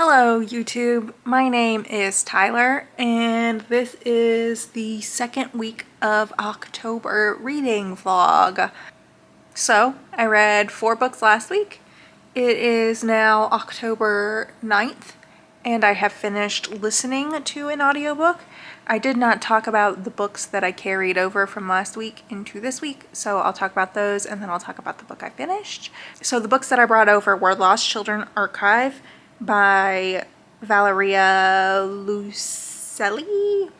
Hello YouTube, my name is Tyler and this is the second week of October reading vlog. So I read 4 books last week. It is now October 9th and I have finished listening to an audiobook. I did not talk about the books that I carried over from last week into this week, so I'll talk about those and then I'll talk about the book I finished. So the books that I brought over were Lost Children Archive by Valeria Lucelli.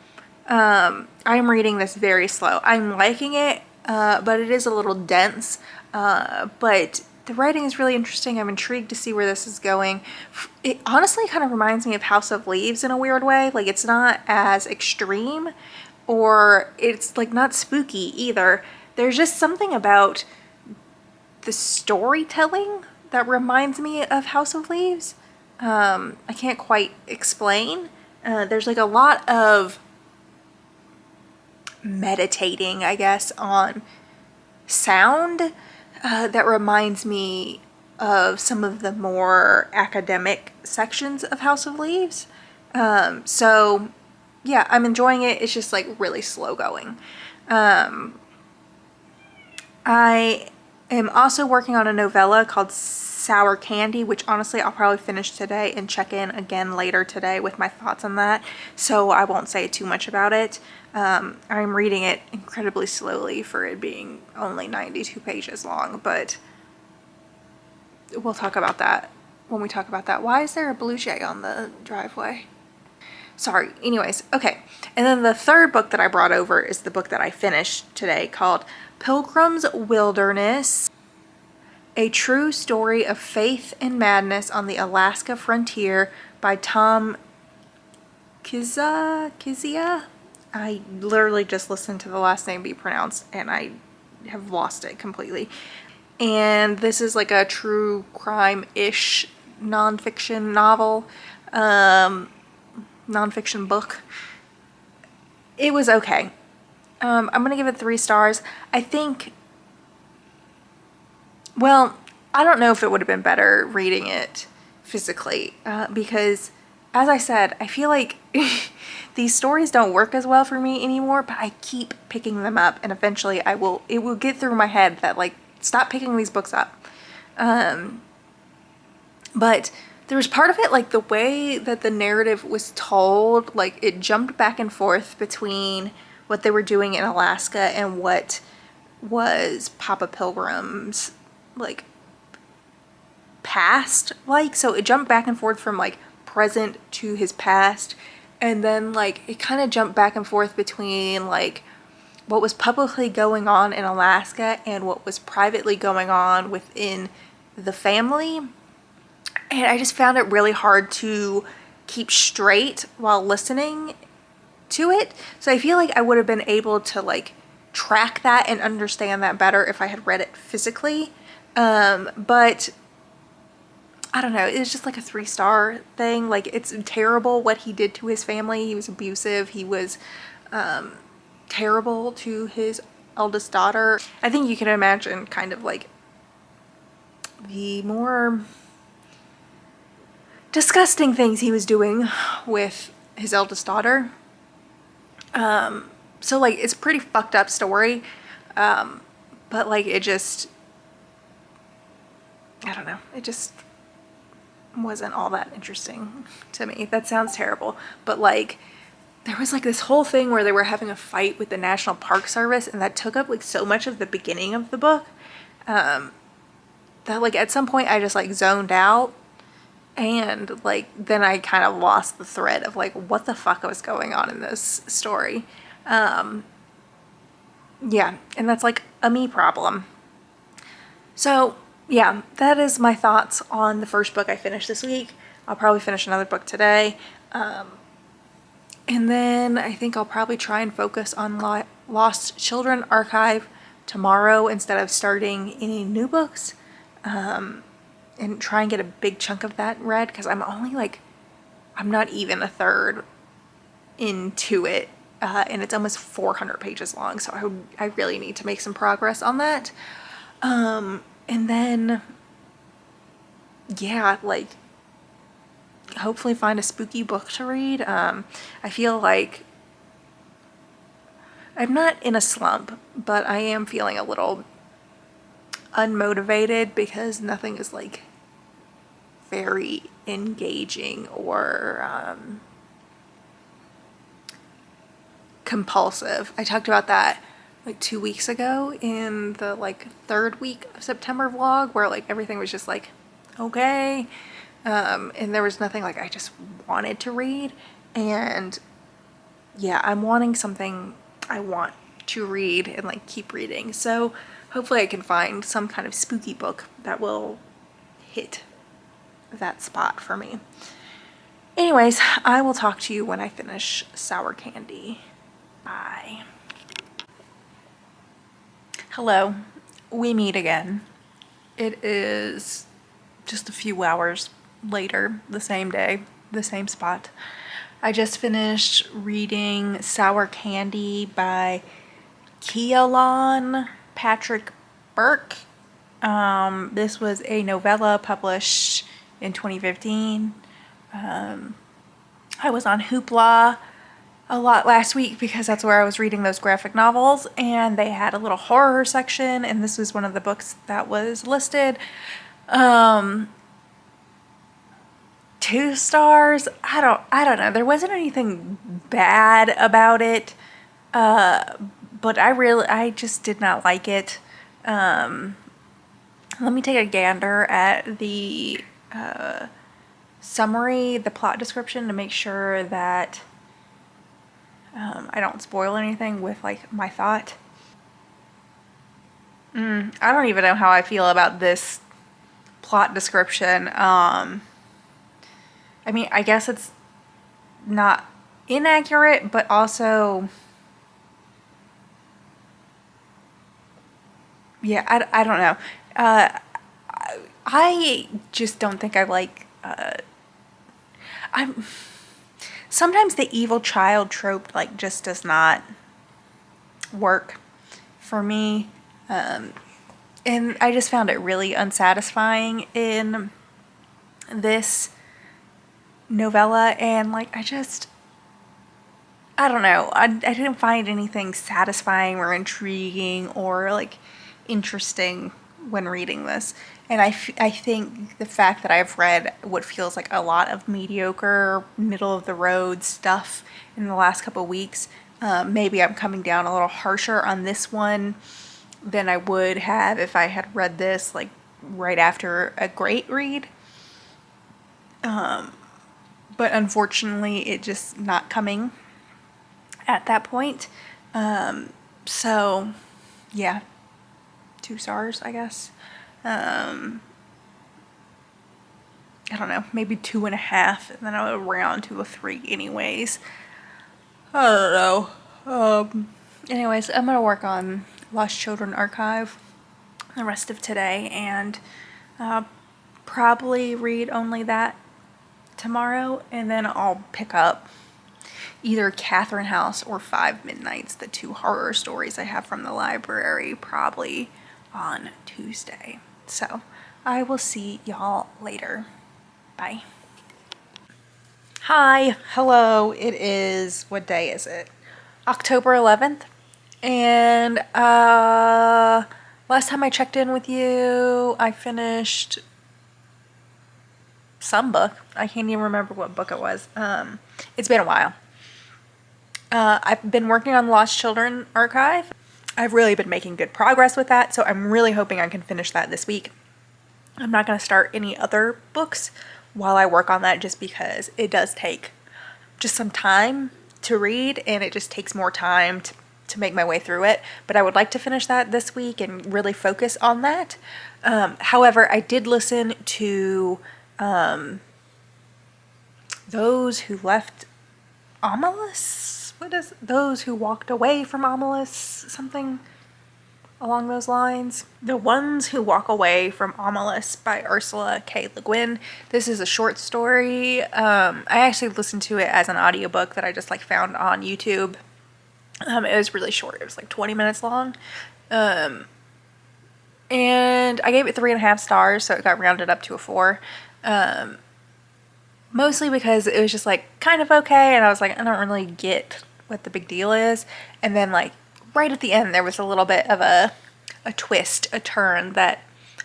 I'm reading this very slow. I'm liking it, but it is a little dense, but the writing is really interesting. I'm intrigued to see where this is going. It honestly kind of reminds me of House of Leaves in a weird way. Like, it's not as extreme, or it's like not spooky either. There's just something about the storytelling that reminds me of House of Leaves. I can't quite explain. There's like a lot of meditating, I guess, on sound that reminds me of some of the more academic sections of House of Leaves. So yeah, I'm enjoying it. It's just like really slow going. I am also working on a novella called Sour Candy, which honestly I'll probably finish today and check in again later today with my thoughts on that, so I won't say too much about it. I'm reading it incredibly slowly for it being only 92 pages long, but we'll talk about that when we talk about that. Why is there a blue jay on the driveway? Sorry. Anyways, okay. And then the third book that I brought over is the book that I finished today called Pilgrim's Wilderness, A True Story of Faith and Madness on the Alaska Frontier by Tom Kizia. I literally just listened to the last name be pronounced and I have lost it completely. And this is like a true crime-ish nonfiction novel, nonfiction book. It was okay. I'm gonna give it 3 stars. I think, well, I don't know if it would have been better reading it physically, because as I said, I feel like these stories don't work as well for me anymore, but I keep picking them up and eventually it will get through my head that like, stop picking these books up. But there was part of it, like the way that the narrative was told, like it jumped back and forth between what they were doing in Alaska and what was Papa Pilgrim's like past like. So it jumped back and forth from like present to his past, and then like it kind of jumped back and forth between like what was publicly going on in Alaska and what was privately going on within the family. And I just found it really hard to keep straight while listening to it. So I feel like I would have been able to like track that and understand that better if I had read it physically. But I don't know, it's just like a 3-star thing. Like, it's terrible what he did to his family. He was abusive. He was terrible to his eldest daughter. I think you can imagine kind of like the more disgusting things he was doing with his eldest daughter. So like it's a pretty fucked up story, but like it just, I don't know, it just wasn't all that interesting to me. That sounds terrible, but like there was like this whole thing where they were having a fight with the National Park Service, and that took up like so much of the beginning of the book, that like at some point I just like zoned out, and like then I kind of lost the thread of like what the fuck was going on in this story. Yeah, and that's like a me problem. So yeah, that is my thoughts on the first book I finished this week. I'll probably finish another book today. And then I think I'll probably try and focus on Lost Children Archive tomorrow instead of starting any new books. And try and get a big chunk of that read, because I'm only like, I'm not even a third into it, and it's almost 400 pages long, so I really need to make some progress on that. And then, yeah, like hopefully find a spooky book to read. I feel like I'm not in a slump, but I am feeling a little unmotivated because nothing is like very engaging or compulsive. I talked about that like 2 weeks ago in the like third week of September vlog, where like everything was just like okay, and there was nothing like I just wanted to read. And yeah, I'm wanting something I want to read and like keep reading, so hopefully I can find some kind of spooky book that will hit that spot for me. Anyways, I will talk to you when I finish Sour Candy. Bye. Hello, we meet again. It is just a few hours later, the same day, the same spot. I just finished reading Sour Candy by Kealan Patrick Burke. This was a novella published in 2015. I was on Hoopla a lot last week because that's where I was reading those graphic novels, and they had a little horror section, and this was one of the books that was listed. 2 stars. I don't know. There wasn't anything bad about it, but I just did not like it. Let me take a gander at the summary, the plot description, to make sure that I don't spoil anything with like my thought. I don't even know how I feel about this plot description. I mean, I guess it's not inaccurate, but also, yeah, I don't know. I just don't think I like, I'm, sometimes the evil child trope like just does not work for me. And I just found it really unsatisfying in this novella, and like I don't know, I didn't find anything satisfying or intriguing or like interesting when reading this. And I think the fact that I've read what feels like a lot of mediocre, middle of the road stuff in the last couple of weeks, maybe I'm coming down a little harsher on this one than I would have if I had read this like right after a great read. But unfortunately, it just not coming at that point. So yeah, 2 stars, I guess. I don't know, maybe 2.5, and then I would round to a 3 anyways. I don't know. Anyways, I'm gonna work on Lost Children Archive the rest of today, and probably read only that tomorrow, and then I'll pick up either Catherine House or 5 Midnights, the 2 horror stories I have from the library, probably on Tuesday. So I will see y'all later. Bye. Hi, hello. It is, what day is it? October 11th. And last time I checked in with you, I finished some book. I can't even remember what book it was. It's been a while. I've been working on the Lost Children Archive. I've really been making good progress with that, so I'm really hoping I can finish that this week. I'm not going to start any other books while I work on that, just because it does take just some time to read, and it just takes more time to make my way through it. But I would like to finish that this week and really focus on that. However, I did listen to Those Who Left Omelas? What is Those Who Walked Away from Omelas? Something along those lines. The Ones Who Walk Away from Omelas by Ursula K. Le Guin. This is a short story. I actually listened to it as an audiobook that I just like found on YouTube. It was really short. It was like 20 minutes long. And I gave it 3.5 stars, so it got rounded up to a 4. mostly because it was just like kind of okay, and I was like, I don't really get what the big deal is. And then like right at the end, there was a little bit of a twist, a turn that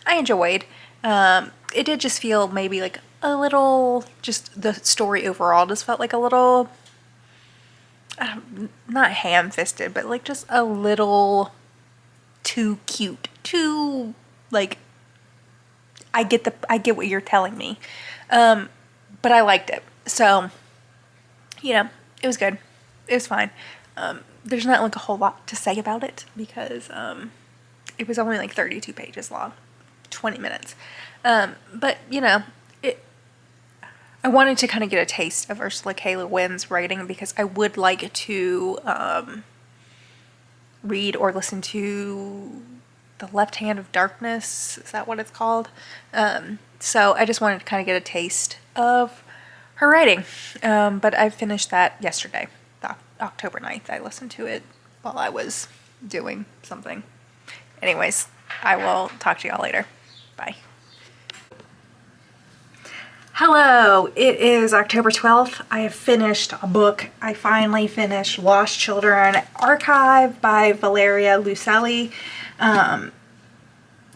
I enjoyed. It did just feel maybe like a little, just the story overall just felt like a little, not ham-fisted, but like just a little too cute, too like, I get what you're telling me. But I liked it. So, it was good. It was fine. There's not like a whole lot to say about it because it was only like 32 pages long, 20 minutes. But I wanted to kind of get a taste of Ursula K. Le Guin's writing because I would like to read or listen to The Left Hand of Darkness. Is that what it's called? So I just wanted to kind of get a taste of her writing. But I finished that yesterday, October 9th. I listened to it while I was doing something. Anyways, I will talk to y'all later. Bye. Hello, it is October 12th. I have finished a book. I finally finished Lost Children Archive by Valeria Luiselli.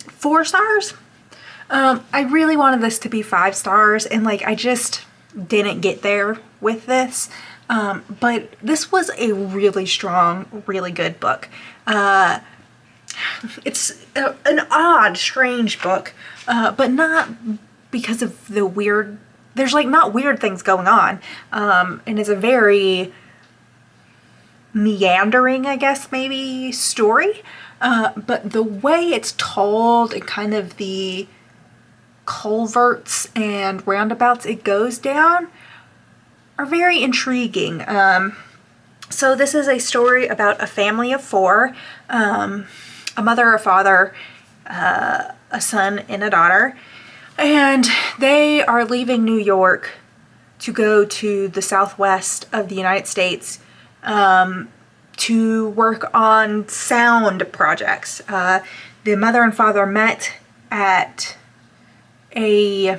4 stars. I really wanted this to be 5 stars, and like I just didn't get there with this. But this was a really strong, really good book. It's an odd, strange book, but not because of the weird, there's like not weird things going on. And it's a very meandering, I guess, maybe story. But the way it's told and kind of the culverts and roundabouts it goes down are very intriguing. So this is a story about a family of 4, a mother, a father, a son, and a daughter. And they are leaving New York to go to the southwest of the United States to work on sound projects. The mother and father met at a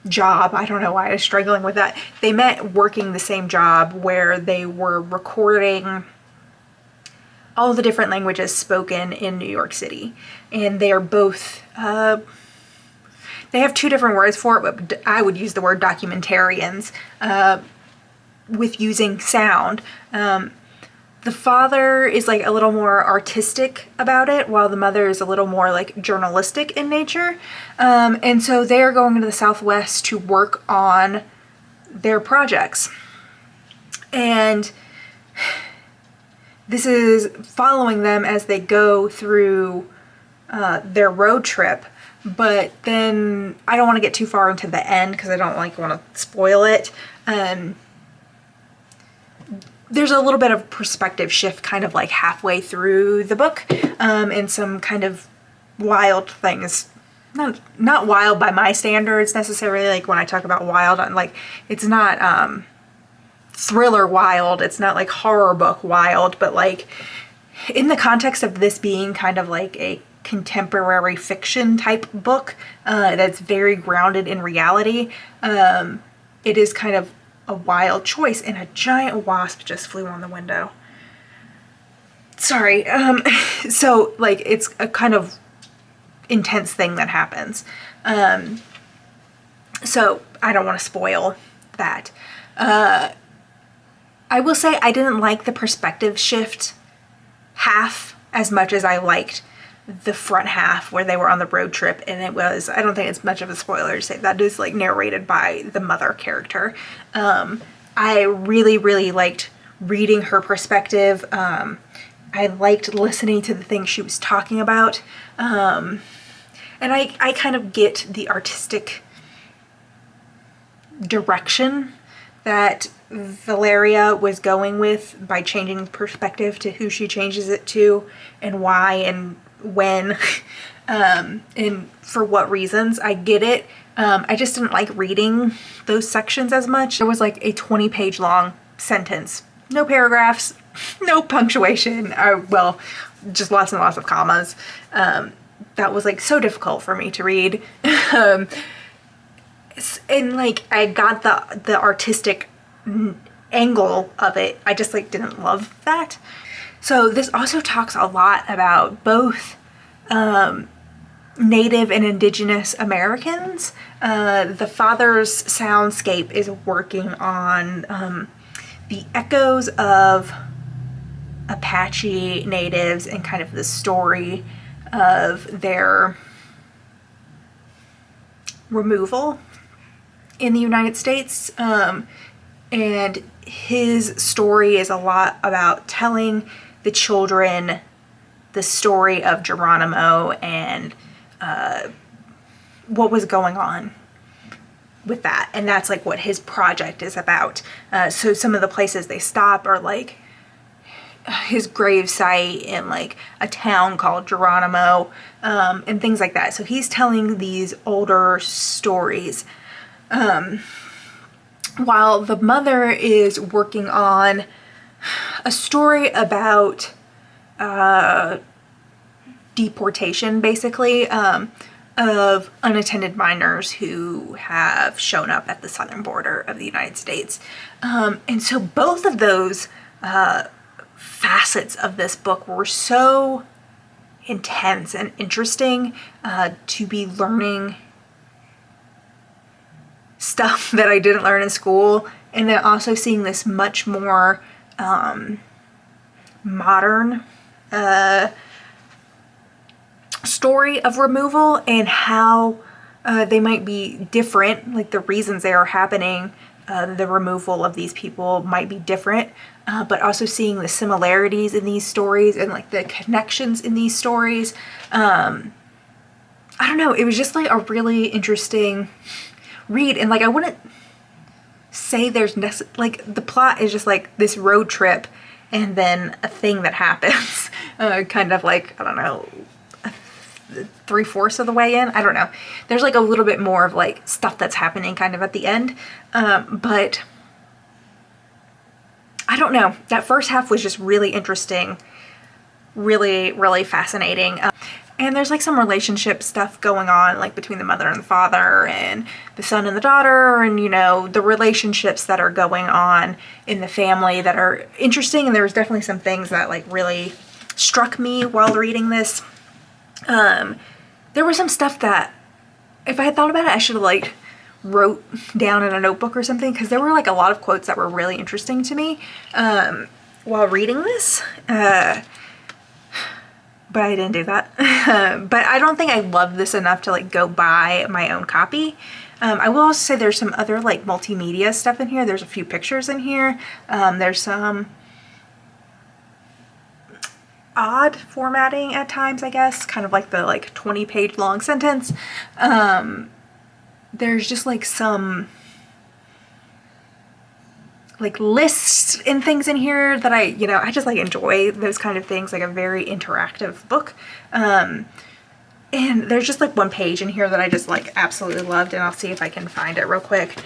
job. I don't know why I was struggling with that. They met working the same job where they were recording all the different languages spoken in New York City. And they are both, they have 2 different words for it, but I would use the word documentarians with using sound. The father is like a little more artistic about it, while the mother is a little more like journalistic in nature. And so they are going to the Southwest to work on their projects. And this is following them as they go through their road trip. But then I don't want to get too far into the end because I don't like want to spoil it. There's a little bit of perspective shift kind of like halfway through the book, and some kind of wild things. Not wild by my standards necessarily, like when I talk about wild, like it's not thriller wild, it's not like horror book wild, but like in the context of this being kind of like a contemporary fiction type book that's very grounded in reality, it is kind of a wild choice. And a giant wasp just flew on the window. Sorry. So like it's a kind of intense thing that happens. So I don't want to spoil that. I will say I didn't like the perspective shift half as much as I liked the front half where they were on the road trip, and it was, I don't think it's much of a spoiler to say that is like narrated by the mother character. I really, really liked reading her perspective. I liked listening to the things she was talking about. And I kind of get the artistic direction that Valeria was going with by changing perspective to who she changes it to and why and when, and for what reasons. I get it. I just didn't like reading those sections as much. There was like a 20-page long sentence, no paragraphs, no punctuation, well, just lots and lots of commas. That was like so difficult for me to read. and like I got the artistic angle of it. I just like didn't love that. So this also talks a lot about both Native and Indigenous Americans. The father's soundscape is working on the echoes of Apache natives and kind of the story of their removal in the United States. And his story is a lot about telling the children the story of Geronimo and what was going on with that. And that's like what his project is about. So some of the places they stop are like his grave site in like a town called Geronimo, and things like that. So he's telling these older stories, while the mother is working on a story about deportation, basically, of unattended minors who have shown up at the southern border of the United States. And so both of those facets of this book were so intense and interesting, to be learning stuff that I didn't learn in school, and then also seeing this much more modern story of removal and how they might be different, like the reasons they are happening, the removal of these people might be different, but also seeing the similarities in these stories and like the connections in these stories. I don't know, it was just like a really interesting read, and like I wouldn't say there's like the plot is just like this road trip and then a thing that happens, kind of like, I don't know, 3/4 of the way in. I don't know. There's like a little bit more of like stuff that's happening kind of at the end. But I don't know. That first half was just really interesting. Really, really fascinating. And there's like some relationship stuff going on, like between the mother and the father and the son and the daughter, and you know, the relationships that are going on in the family that are interesting. And there was definitely some things that like really struck me while reading this. There was some stuff that if I had thought about it, I should have like wrote down in a notebook or something, because there were like a lot of quotes that were really interesting to me while reading this. But I didn't do that. But I don't think I love this enough to like go buy my own copy. I will also say there's some other like multimedia stuff in here. There's a few pictures in here. There's some odd formatting at times, I guess, kind of like the like 20-page long sentence. There's just like some like lists and things in here that I just like enjoy those kind of things, like a very interactive book. And there's just like one page in here that I just like absolutely loved, and I'll see if I can find it real quick.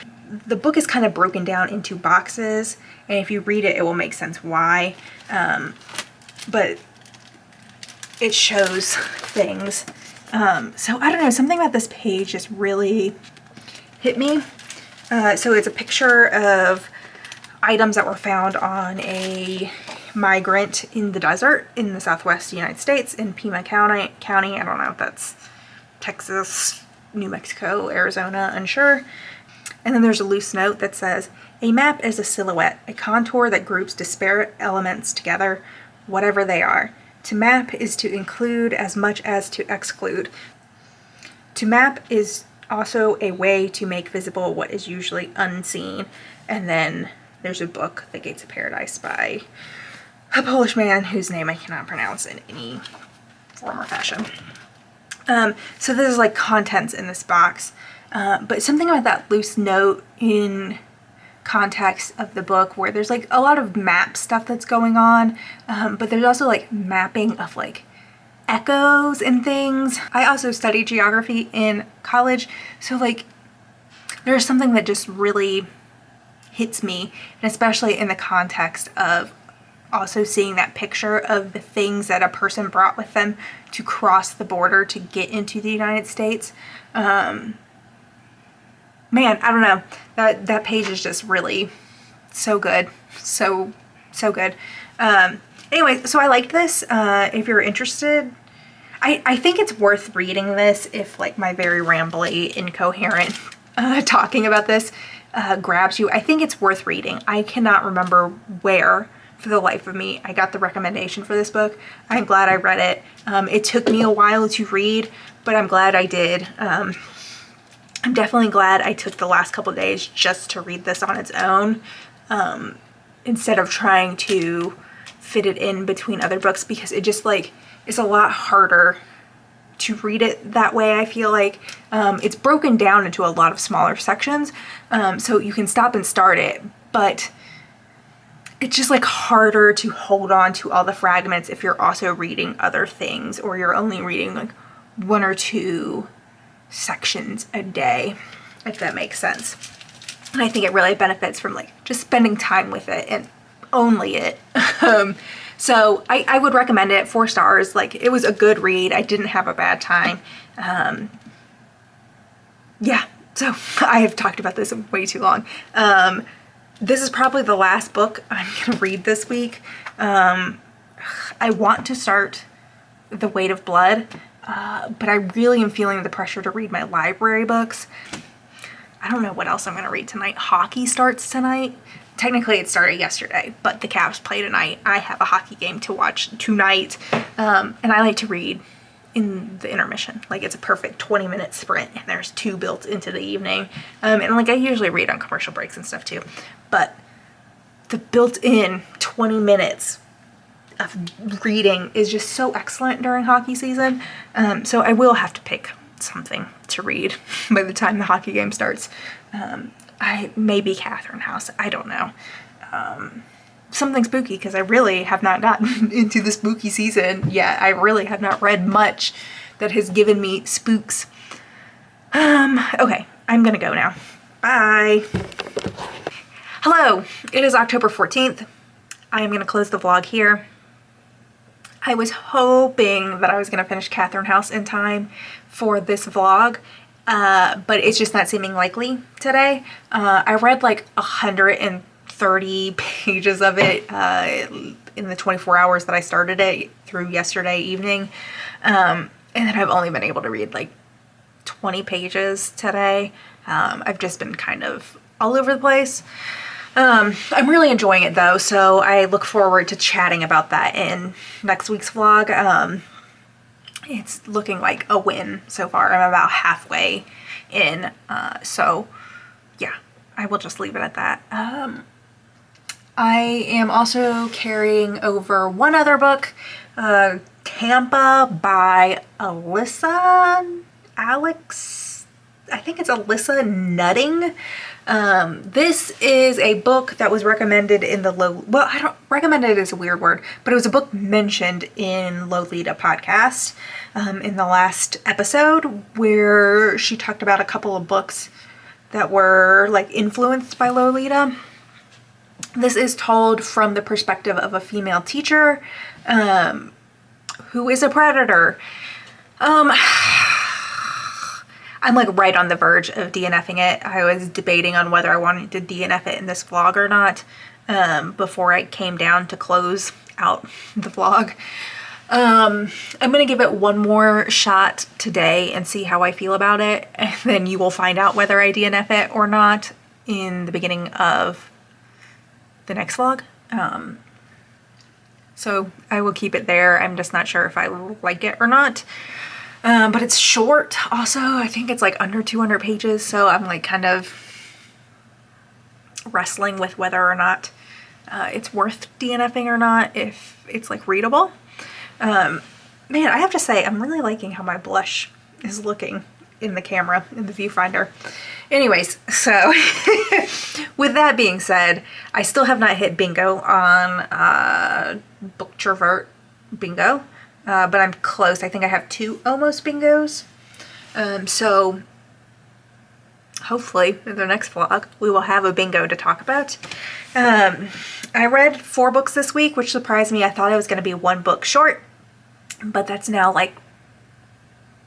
The book is kind of broken down into boxes, and if you read it, it will make sense why. But it shows things. So I don't know, something about this page just really hit me. So it's a picture of items that were found on a migrant in the desert in the southwest United States in Pima County. I don't know if that's Texas, New Mexico, Arizona, unsure. And then there's a loose note that says, "A map is a silhouette, a contour that groups disparate elements together, whatever they are. To map is to include as much as to exclude. To map is also a way to make visible what is usually unseen." And then there's a book, The Gates of Paradise, by a Polish man whose name I cannot pronounce in any form or fashion. So there's like contents in this box, but something about that loose note in context of the book, where there's like a lot of map stuff that's going on, but there's also like mapping of like echoes and things. I also studied geography in college, so like there's something that just really hits me, and especially in the context of also seeing that picture of the things that a person brought with them to cross the border to get into the United States. man, I don't know. That page is just really so good. So good. Anyway, so I liked this. If you're interested, I think it's worth reading this if like my very rambly, incoherent talking about this grabs you. I think it's worth reading. I cannot remember where, for the life of me, I got the recommendation for this book. I'm glad I read it. It took me a while to read, but I'm glad I did. I'm definitely glad I took the last couple of days just to read this on its own, instead of trying to fit it in between other books, because it just like it's a lot harder to read it that way. I feel like it's broken down into a lot of smaller sections, so you can stop and start it, but it's just like harder to hold on to all the fragments if you're also reading other things, or you're only reading like one or two sections a day, if that makes sense. And I think it really benefits from like just spending time with it and only it. So I would recommend it. 4 stars. Like, it was a good read. I didn't have a bad time. Yeah, so I have talked about this way too long. This is probably the last book I'm gonna read this week. I want to start The Weight of Blood, but I really am feeling the pressure to read my library books. I don't know what else I'm gonna read tonight. Hockey starts tonight. Technically it started yesterday, but the Cavs play tonight. I have a hockey game to watch tonight, and I like to read in the intermission. Like, it's a perfect 20-minute sprint, and there's 2 built into the evening. And like, I usually read on commercial breaks and stuff too, but the built-in 20 minutes of reading is just so excellent during hockey season. So I will have to pick something to read by the time the hockey game starts. Maybe Catherine House, I don't know. Something spooky, because I really have not gotten into the spooky season yet. I really have not read much that has given me spooks. Okay, I'm gonna go now. Bye. Hello, it is October 14th. I am gonna close the vlog here. I was hoping that I was gonna finish Catherine House in time for this vlog, but it's just not seeming likely today. I read like 130 pages of it in the 24 hours that I started it through yesterday evening, and then I've only been able to read like 20 pages today. I've just been kind of all over the place. I'm really enjoying it though, so I look forward to chatting about that in next week's vlog. It's looking like a win so far. I'm about halfway in, so yeah, I will just leave it at that. I am also carrying over one other book, Tampa by Alex, I think it's Alyssa Nutting. This is a book that was recommended in the recommended is a weird word, but it was a book mentioned in Lolita podcast in the last episode, where she talked about a couple of books that were like influenced by Lolita. This is told from the perspective of a female teacher who is a predator. I'm like right on the verge of DNFing it. I was debating on whether I wanted to DNF it in this vlog or not before I came down to close out the vlog. I'm gonna give it one more shot today and see how I feel about it, and then you will find out whether I DNF it or not in the beginning of the next vlog. So I will keep it there. I'm just not sure if I like it or not. But it's short also. I think it's like under 200 pages, so I'm like kind of wrestling with whether or not it's worth DNFing or not, if it's like readable. Man, I have to say, I'm really liking how my blush is looking in the camera, in the viewfinder. Anyways, so with that being said, I still have not hit bingo on Booktrovert bingo. But I'm close. I think I have 2 almost bingos. So hopefully in the next vlog we will have a bingo to talk about. I read 4 books this week, which surprised me. I thought I was going to be 1 book short, but that's now like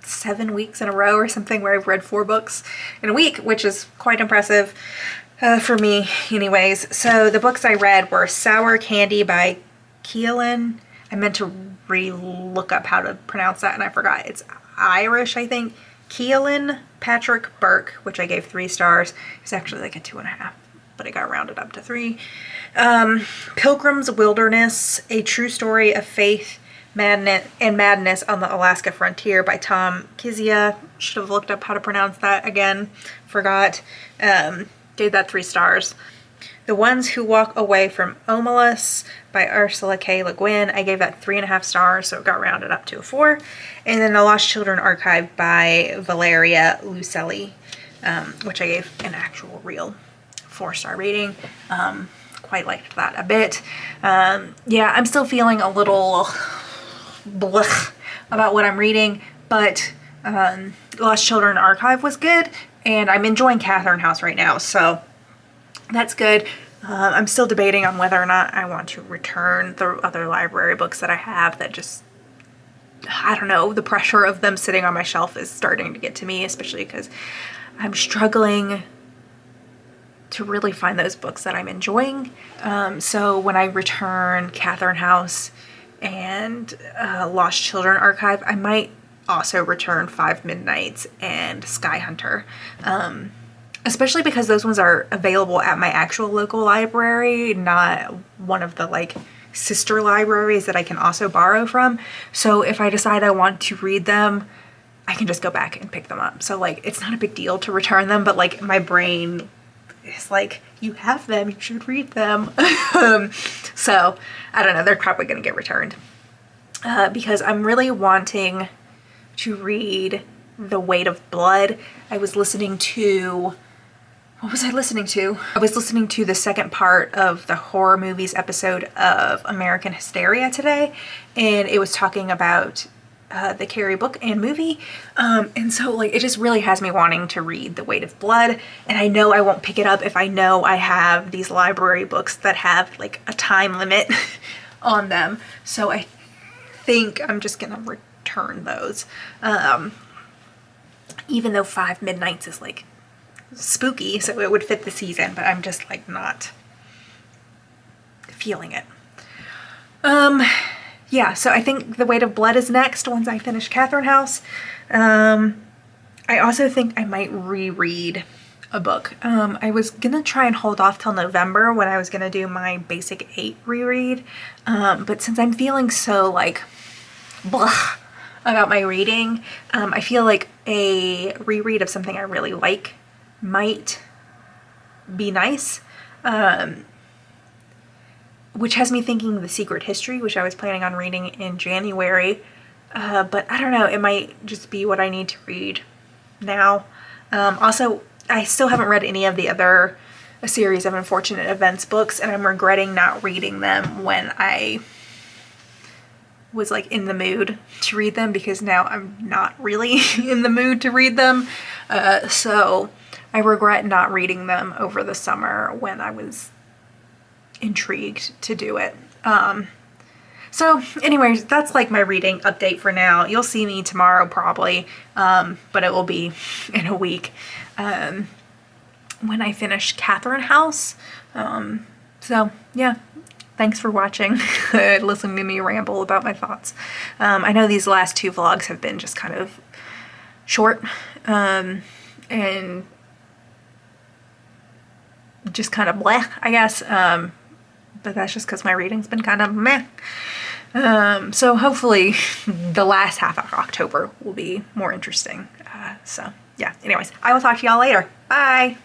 7 weeks in a row or something where I've read 4 books in a week, which is quite impressive for me anyways. So the books I read were Sour Candy by Keelan. I meant to look up how to pronounce that and I forgot. It's Irish, I think. Keelan Patrick Burke, which I gave 3 stars. It's actually like a 2.5, but it got rounded up to 3. Pilgrim's Wilderness, A True Story of Faith, Madness on the Alaska Frontier by Tom Kizia. Should have looked up how to pronounce that again. Forgot. Gave that 3 stars. The Ones Who Walk Away from Omelas by Ursula K. Le Guin. I gave that 3.5 stars, so it got rounded up to a 4. And then The Lost Children Archive by Valeria Lucelli, which I gave an actual real 4-star rating. Quite liked that a bit. Yeah, I'm still feeling a little blech about what I'm reading, but Lost Children Archive was good, and I'm enjoying Catherine House right now, so that's good. I'm still debating on whether or not I want to return the other library books that I have that just, I don't know, the pressure of them sitting on my shelf is starting to get to me, especially because I'm struggling to really find those books that I'm enjoying. So when I return Catherine House and Lost Children Archive, I might also return 5 Midnights and Sky Hunter. Especially because those ones are available at my actual local library, not one of the like sister libraries that I can also borrow from. So if I decide I want to read them, I can just go back and pick them up. So like, it's not a big deal to return them, but like my brain is like, you have them, you should read them. So I don't know, they're probably gonna get returned because I'm really wanting to read The Weight of Blood. I was listening to, what was I listening to? I was listening to the second part of the horror movies episode of American Hysteria today, and it was talking about the Carrie book and movie, and so like it just really has me wanting to read The Weight of Blood, and I know I won't pick it up if I know I have these library books that have like a time limit on them, so I think I'm just gonna return those, even though 5 Midnights is like spooky, so it would fit the season, but I'm just like not feeling it. Yeah, so I think The Weight of Blood is next once I finish Catherine House. I also think I might reread a book. I was gonna try and hold off till November when I was gonna do my Basic 8 reread, but since I'm feeling so like blah about my reading, I feel like a reread of something I really like might be nice, which has me thinking The Secret History, which I was planning on reading in January, but I don't know, it might just be what I need to read now. Also, I still haven't read any of the other A Series of Unfortunate Events books, and I'm regretting not reading them when I was like in the mood to read them, because now I'm not really in the mood to read them. So I regret not reading them over the summer when I was intrigued to do it. So anyways, that's like my reading update for now. You'll see me tomorrow probably, but it will be in a week when I finish Catherine House. So yeah, thanks for watching, listening to me ramble about my thoughts. I know these last 2 vlogs have been just kind of short, and just kind of bleh, I guess, but that's just because my reading's been kind of meh. So hopefully the last half of October will be more interesting. So yeah, anyways, I will talk to y'all later. Bye!